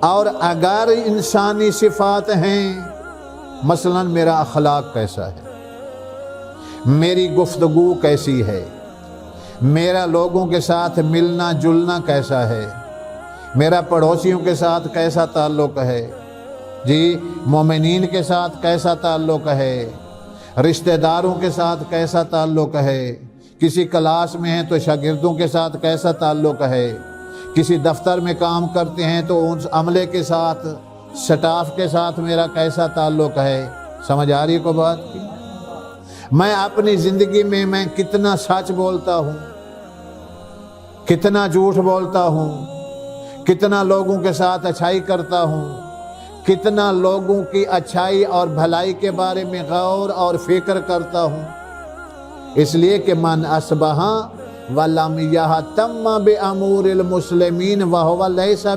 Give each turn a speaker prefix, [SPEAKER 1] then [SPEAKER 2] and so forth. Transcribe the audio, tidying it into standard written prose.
[SPEAKER 1] और अगर इंसानी सिफात हैं, मसलन मेरा अखलाक कैसा है, मेरी गुफ्तगू कैसी है, मेरा लोगों के साथ मिलना जुलना कैसा है, मेरा पड़ोसियों के साथ कैसा ताल्लुक़ है जी, मोमिनीन के साथ कैसा ताल्लुक़ है, रिश्तेदारों के साथ कैसा ताल्लुक़ है, किसी क्लास में हैं तो शागिर्दों के साथ कैसा ताल्लुक़ है, किसी दफ्तर में काम करते हैं तो उस अमले के साथ, स्टाफ के साथ मेरा कैसा ताल्लुक़ है। समझ आ रही है को बात की? मैं अपनी ज़िंदगी में मैं कितना सच बोलता हूँ, कितना झूठ बोलता हूँ, कितना लोगों के साथ अच्छाई करता हूँ, कितना लोगों की अच्छाई और भलाई के बारे में गौर और फिक्र करता हूँ। इसलिए कि मन असबहा वलम यहतम बिअमूरिल मुस्लिमीन वहुव लैसा